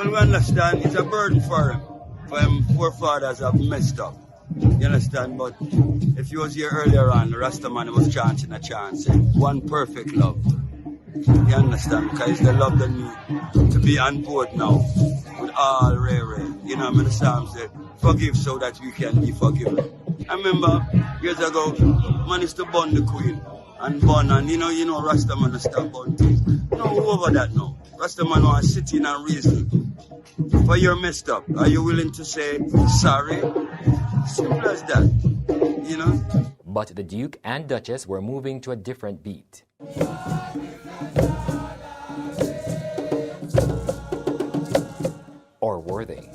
Well, we understand it's a burden for him. For him, forefathers have messed up. You understand? But if you was here earlier on, the Rasta man was chanting a chant saying, one perfect love. You understand? Because it's the love that need to be on board now with all rare. You know, I mean, the Psalms say, forgive so that we can be forgiven. I remember years ago, man used to burn the queen and burn, and you know, Rasta man stop burn things. No, over that now. Rasta man want to sit in and reason. But you're messed up. Are you willing to say sorry? Simple as that, you know? But the Duke and Duchess were moving to a different beat. Or were they?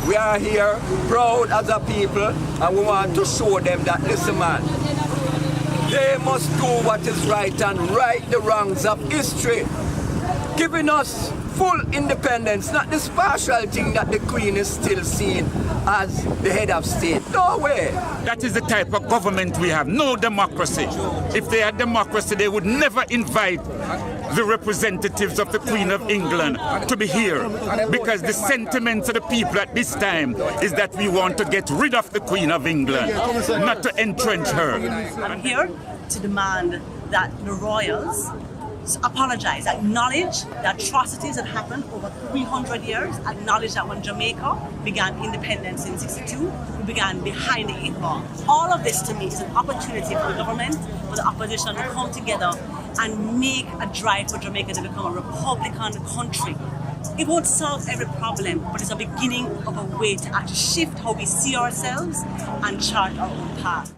We are here proud as a people, and we want to show them that, listen man, they must do what is right and right the wrongs of history, giving us full independence, not this partial thing that the Queen is still seen as the head of state. No way. That is the type of government we have, no democracy. If they had democracy, they would never invite the representatives of the Queen of England to be here, because the sentiments of the people at this time is that we want to get rid of the Queen of England, not to entrench her. I'm here to demand that the royals apologize, acknowledge the atrocities that happened over 300 years, acknowledge that when Jamaica began independence in 62, we began behind the 8 ball. All of this to me is an opportunity for the government, for the opposition to come together and make a drive for Jamaica to become a Republican country. It won't solve every problem, but it's a beginning of a way to actually shift how we see ourselves and chart our own path.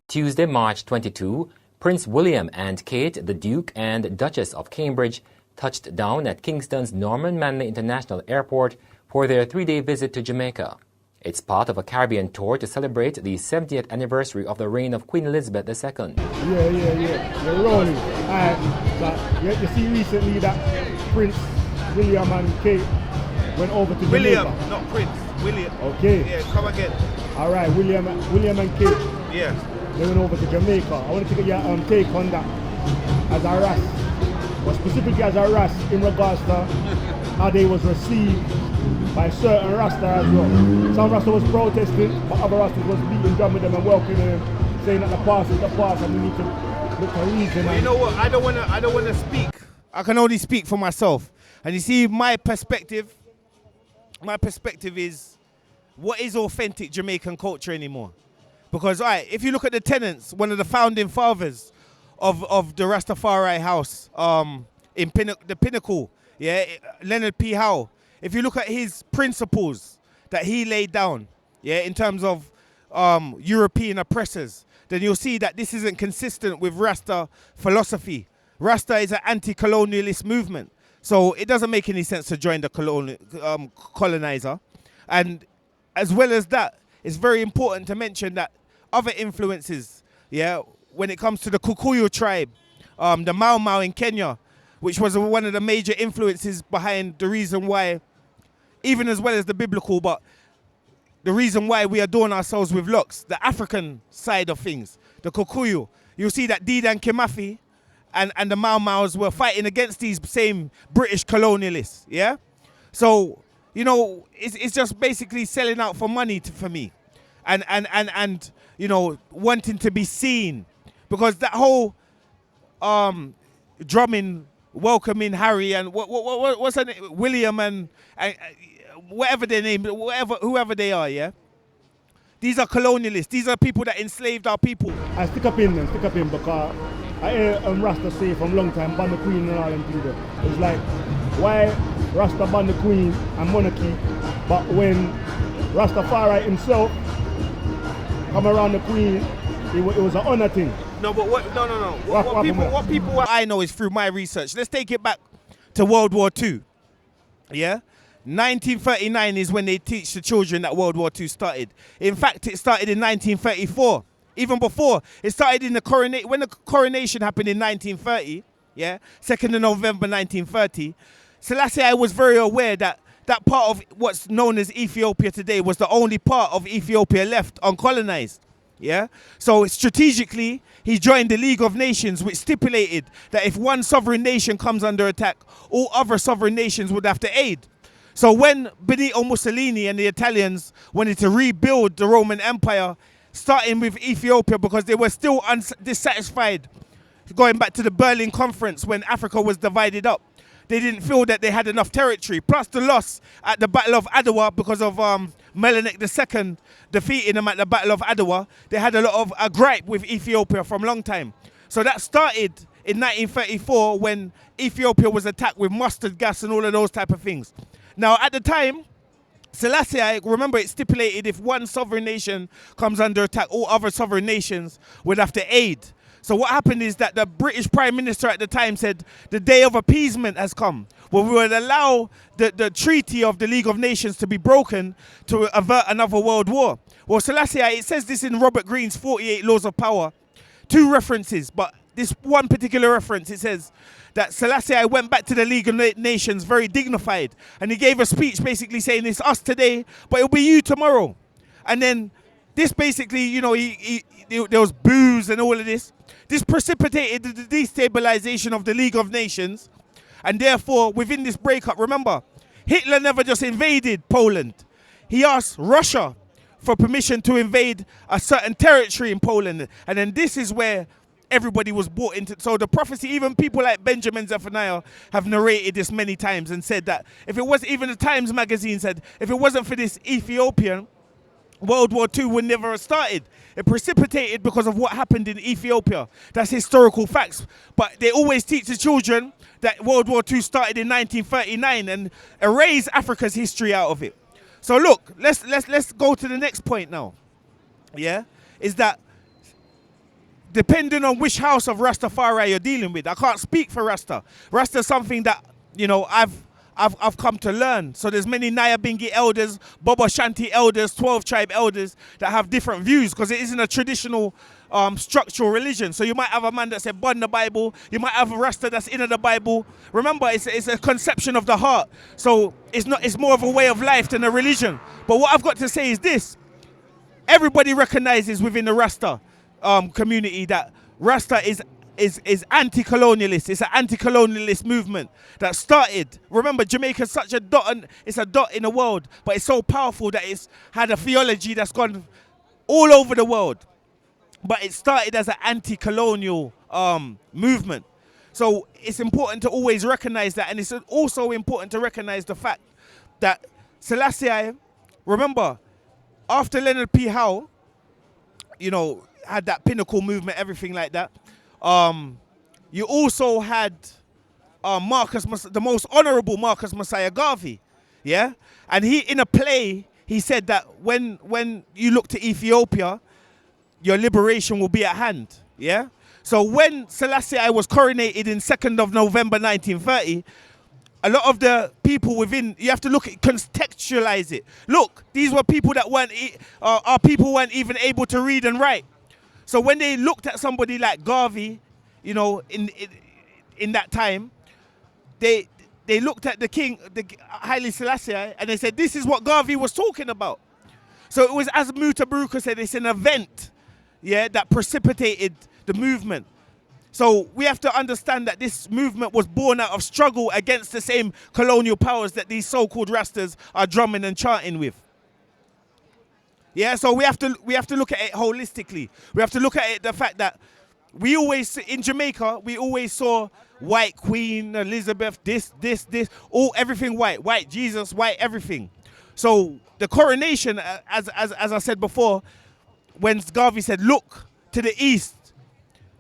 Tuesday, March 22, Prince William and Kate, the Duke and Duchess of Cambridge, touched down at Kingston's Norman Manley International Airport for their 3-day visit to Jamaica. It's part of a Caribbean tour to celebrate the 70th anniversary of the reign of Queen Elizabeth II. Yeah. You're rolling. But you see recently that Prince William and Kate went over to Jamaica. William, not Prince. William. Okay. Yeah, come again. All right, William and Kate. Yeah. They went over to Jamaica. I want to get your take on that as a Ras, but specifically as a Ras in regards to how they was received by certain Rasta as well. Some Rasta was protesting, but other Rastas was beating drum with them and welcoming them, saying that the past is the past and we need to look for reason. Well, you know what? I don't wanna speak. I can only speak for myself. And you see, my perspective is, what is authentic Jamaican culture anymore? Because if you look at the tenants, one of the founding fathers of the Rastafari house in the Pinnacle, Leonard P. Howe, if you look at his principles that he laid down, in terms of European oppressors, then you'll see that this isn't consistent with Rasta philosophy. Rasta is an anti-colonialist movement, so it doesn't make any sense to join the colonizer. And as well as that, it's very important to mention that other influences, when it comes to the Kikuyu tribe, the Mau Mau in Kenya, which was one of the major influences behind the reason why, even as well as the biblical, but the reason why we adorn ourselves with locks, the African side of things, the Kikuyu. You'll see that Dedan Kimathi and the Mau Maus were fighting against these same British colonialists, So, it's just basically selling out for money for me. And wanting to be seen. Because that whole drumming, welcoming Harry and what's her name? William and whatever their name, whoever they are, These are colonialists. These are people that enslaved our people. I stick up in because I hear Rasta say from long time, ban the Queen and all them things. It's like, why Rasta ban the Queen and monarchy, but when Rastafari himself come around the Queen, it was an honor thing. No, but what people I know is through my research. Let's take it back to World War II. 1939 is when they teach the children that World War II started. In fact, it started in 1934. Even before, it started in when the coronation happened in 1930. 2nd of November 1930. Selassie was very aware that that part of what's known as Ethiopia today was the only part of Ethiopia left uncolonized. Yeah. So strategically, he joined the League of Nations, which stipulated that if one sovereign nation comes under attack, all other sovereign nations would have to aid. So when Benito Mussolini and the Italians wanted to rebuild the Roman Empire, starting with Ethiopia, because they were still dissatisfied, going back to the Berlin Conference when Africa was divided up, they didn't feel that they had enough territory. Plus the loss at the Battle of Adwa because of Menelik II defeating them at the Battle of Adwa. They had a lot of a gripe with Ethiopia from a long time. So that started in 1934 when Ethiopia was attacked with mustard gas and all of those type of things. Now at the time, Selassie, remember, it stipulated if one sovereign nation comes under attack, all other sovereign nations would have to aid. So what happened is that the British Prime Minister at the time said the day of appeasement has come, where we would allow the treaty of the League of Nations to be broken to avert another world war. Well, Selassie, it says this in Robert Greene's 48 Laws of Power, 2 references, but this one particular reference, it says that Selassie went back to the League of Nations very dignified, and he gave a speech basically saying it's us today, but it'll be you tomorrow. And then this basically, you know, there was booze and all of this. This precipitated the destabilization of the League of Nations, and therefore, within this breakup, remember, Hitler never just invaded Poland. He asked Russia for permission to invade a certain territory in Poland, and then this is where everybody was brought into. So the prophecy, even people like Benjamin Zephaniah have narrated this many times and said that if it was, even the Times magazine said, if it wasn't for this Ethiopian, World War II would never have started. It precipitated because of what happened in Ethiopia. That's historical facts. But they always teach the children that World War II started in 1939 and erase Africa's history out of it. So look, let's go to the next point now. Yeah, is that depending on which house of Rastafari you're dealing with, I can't speak for Rasta. Rasta is something that, you know, I've come to learn. So there's many Nyabingi elders, Bobo Shanti elders, 12 tribe elders that have different views because it isn't a traditional structural religion. So you might have a man that said born the Bible, you might have a Rasta that's in the Bible. Remember, it's a conception of the heart. So it's more of a way of life than a religion. But what I've got to say is this: everybody recognizes within the Rasta community that Rasta is anti-colonialist. It's an anti-colonialist movement that started. Remember, Jamaica is such a dot, and it's a dot in the world, but it's so powerful that it's had a theology that's gone all over the world. But it started as an anti-colonial movement. So it's important to always recognize that, and it's also important to recognize the fact that Selassie, remember, after Leonard P. Howe, you know, had that pinnacle movement, everything like that. You also had the most honorable Marcus Messiah Garvey, yeah? And he, in a play, he said that when you look to Ethiopia, your liberation will be at hand, yeah? So when Selassie was coronated in 2nd of November 1930, a lot of the people within, you have to look at, contextualize it. Look, these were people that our people weren't even able to read and write. So when they looked at somebody like Garvey, you know, in that time, they looked at the king, the Haile Selassie, and they said, this is what Garvey was talking about. So it was, as Mutabaruka said, it's an event, yeah, that precipitated the movement. So we have to understand that this movement was born out of struggle against the same colonial powers that these so-called Rastas are drumming and chanting with. Yeah, so we have to look at it holistically. We have to look at it, the fact that we always, in Jamaica, we always saw white Queen Elizabeth, this, everything white Jesus, white everything. So the coronation, as I said before, when Garvey said, look to the east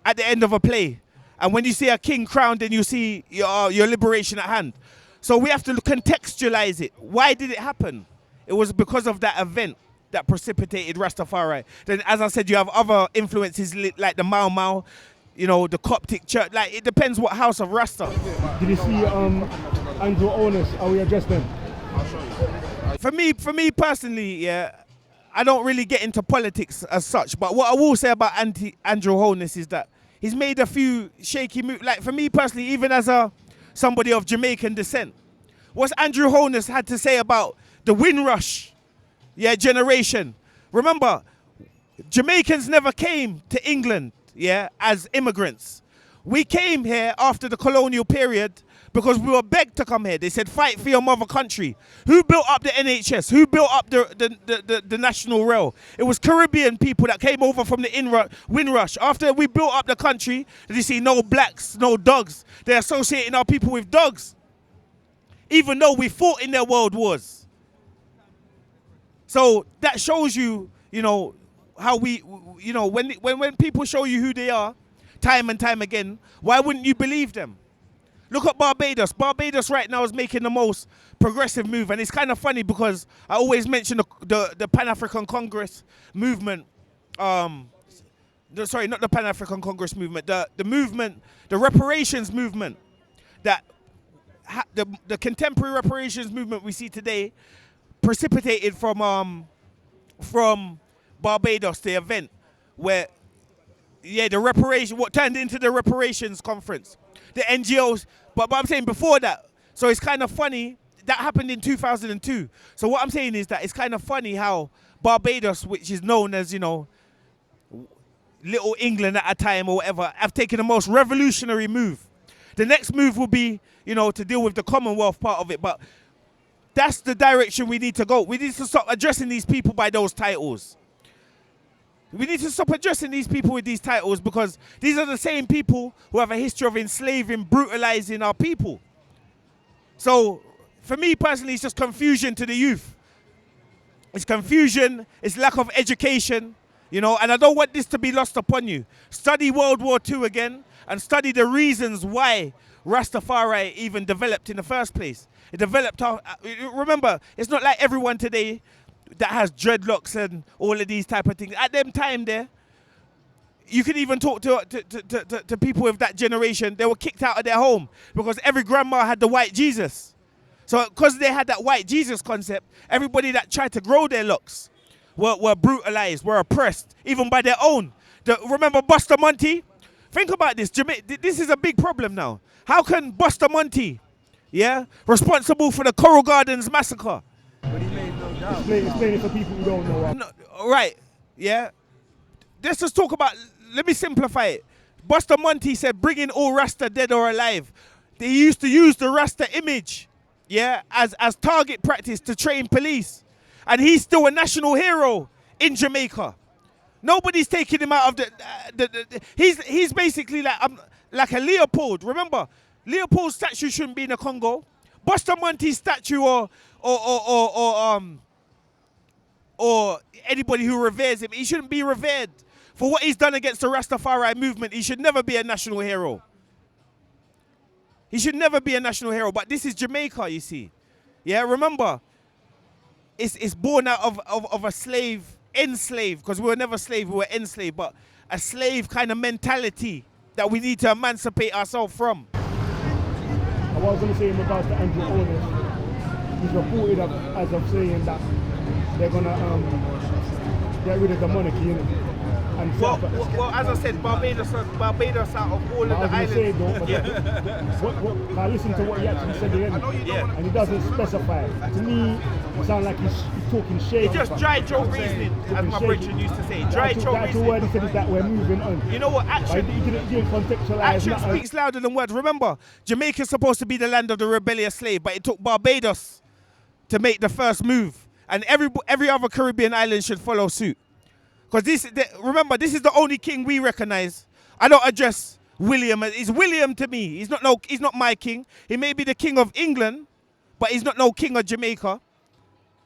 at the end of a play, and when you see a king crowned, then you see your liberation at hand. So we have to contextualize it. Why did it happen? It was because of that event that precipitated Rastafari. Then, as I said, you have other influences like the Mau Mau, you know, the Coptic church. Like, it depends what house of Rasta. Did you see Andrew Onus, how he addressed them? For me personally, yeah, I don't really get into politics as such. But what I will say about Andrew Onus is that he's made a few shaky moves. Like, for me personally, even as somebody of Jamaican descent, what's Andrew Holness had to say about the Windrush, generation. Remember, Jamaicans never came to England, as immigrants. We came here after the colonial period because we were begged to come here. They said, fight for your mother country. Who built up the NHS? Who built up the national rail? It was Caribbean people that came over from the Windrush. After we built up the country, did you see no blacks, no dogs? They're associating our people with dogs, even though we fought in their world wars. So that shows you, how we, when people show you who they are, time and time again, why wouldn't you believe them? Look at Barbados. Barbados right now is making the most progressive move, and it's kind of funny because I always mention the Pan-African Congress movement. Sorry, not the Pan-African Congress movement. The movement, the reparations movement, that the contemporary reparations movement we see today, precipitated from Barbados, the event where, what turned into the reparations conference. The NGOs, but I'm saying before that, so it's kind of funny, that happened in 2002. So what I'm saying is that it's kind of funny how Barbados, which is known as, Little England at a time or whatever, have taken the most revolutionary move. The next move will be, to deal with the Commonwealth part of it, but that's the direction we need to go. We need to stop addressing these people by those titles. We need to stop addressing these people with these titles because these are the same people who have a history of enslaving, brutalizing our people. So, for me personally, it's just confusion to the youth. It's confusion, it's lack of education, and I don't want this to be lost upon you. Study World War II again and study the reasons why Rastafari even developed in the first place. It developed, remember, it's not like everyone today that has dreadlocks and all of these type of things. At them time there, you could even talk to people with that generation. They were kicked out of their home because every grandma had the white Jesus. So because they had that white Jesus concept, everybody that tried to grow their locks were brutalized, were oppressed, even by their own. Remember Buster Monty? Think about this. This is a big problem now. How can Buster Monty, responsible for the Coral Gardens massacre? Explain it for people who don't know. Right, Let's just talk about, let me simplify it. Buster Monty said, bring in all Rasta dead or alive. They used to use the Rasta image, as target practice to train police. And he's still a national hero in Jamaica. Nobody's taking him out of he's basically like a Leopold. Remember, Leopold's statue shouldn't be in the Congo. Buster Monty's statue or anybody who reveres him, he shouldn't be revered for what he's done against the Rastafari movement. He should never be a national hero. He should never be a national hero. But this is Jamaica, you see. Remember, it's born out of a slave, enslaved, because we were never slave, we were enslaved, but a slave kind of mentality that we need to emancipate ourselves from. I was going to say in regards to Andrew Holness, he's reported as of saying that they're going to get rid of the monarchy, and well, as I said, Barbados out of all of the islands. Now listen to what he actually said again, and he doesn't specify. To me, it sounds like he's talking shade. It's just dry Joe reasoning, as my brethren used to say. Dry Joe reasoning. The word he said is that we're moving on. You know what? Action. He didn't contextualize. Action speaks louder than words. Remember, Jamaica's supposed to be the land of the rebellious slave, but it took Barbados to make the first move, and every other Caribbean island should follow suit. Because remember, this is the only king we recognize. I don't address William. It's William to me. He's not my king. He may be the king of England, but he's not no king of Jamaica.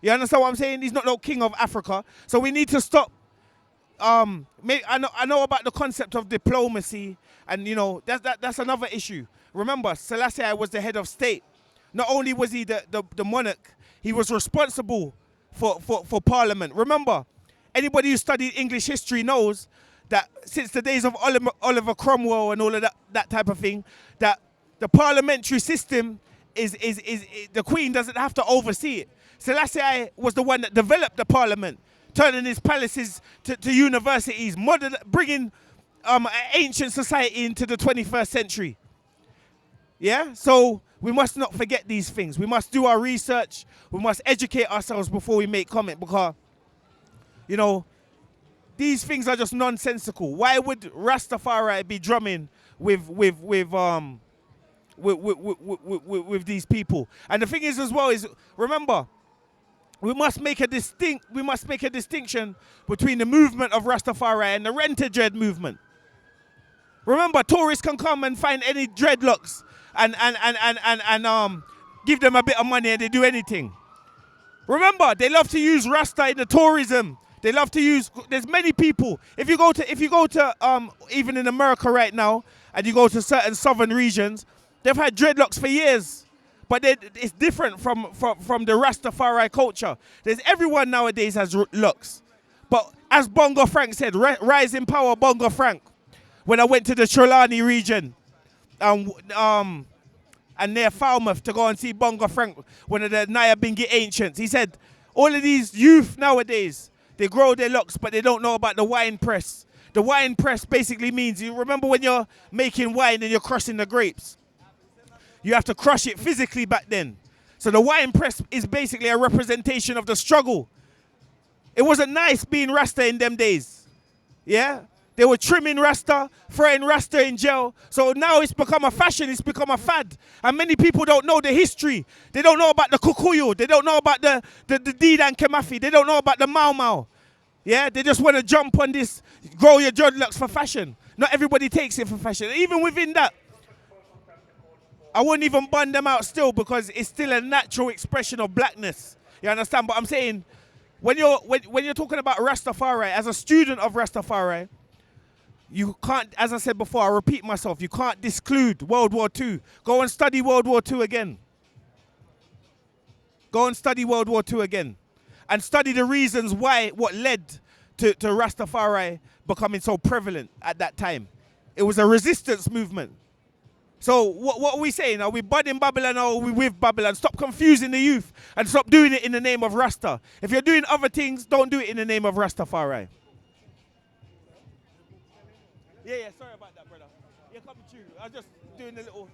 You understand what I'm saying? He's not no king of Africa. So we need to stop. I know about the concept of diplomacy, and that's another issue. Remember, Selassie was the head of state. Not only was he the monarch, he was responsible for Parliament. Remember, anybody who studied English history knows that since the days of Oliver Cromwell and all of that type of thing, that the parliamentary system is the Queen doesn't have to oversee it. Selassie was the one that developed the parliament, turning his palaces to universities, bringing ancient society into the 21st century. So we must not forget these things. We must do our research. We must educate ourselves before we make comment, because, you know, these things are just nonsensical. Why would Rastafari be drumming with these people? And the thing is as well is, remember, we must make a distinction between the movement of Rastafari and the Rent-a-Dread movement. Remember, tourists can come and find any dreadlocks and give them a bit of money and they do anything. Remember, they love to use Rasta in the tourism. They love to use. There's many people. If you go to even in America right now, and you go to certain southern regions, they've had dreadlocks for years, but it's different from the Rastafari culture. There's everyone nowadays has locks, but as Bongo Frank said, rise in power, Bongo Frank. When I went to the Trelawney region, and near Falmouth to go and see Bongo Frank, one of the Nyabingi ancients, he said, all of these youth nowadays, they grow their locks, but they don't know about the wine press. The wine press basically means, you remember when you're making wine and you're crushing the grapes? You have to crush it physically back then. So the wine press is basically a representation of the struggle. It wasn't nice being Rasta in them days. Yeah? They were trimming Rasta, throwing Rasta in jail. So now it's become a fashion, it's become a fad. And many people don't know the history. They don't know about the Kukuyu. They don't know about the Deed and Kemafi. They don't know about the Mau Mau. Yeah, they just want to jump on this, grow your dreadlocks for fashion. Not everybody takes it for fashion. Even within that, I wouldn't even bun them out still, because it's still a natural expression of blackness. You understand? But I'm saying, when you're talking about Rastafari, as a student of Rastafari, you can't, as I said before, I repeat myself, you can't disclude World War II. Go and study World War II again. Go and study World War II again. And study the reasons why, what led to Rastafari becoming so prevalent at that time. It was a resistance movement. So what are we saying? Are we budding Babylon or are we with Babylon? Stop confusing the youth and stop doing it in the name of Rasta. If you're doing other things, don't do it in the name of Rastafari. Yeah, sorry about that, brother. You're coming through. I was just doing a little...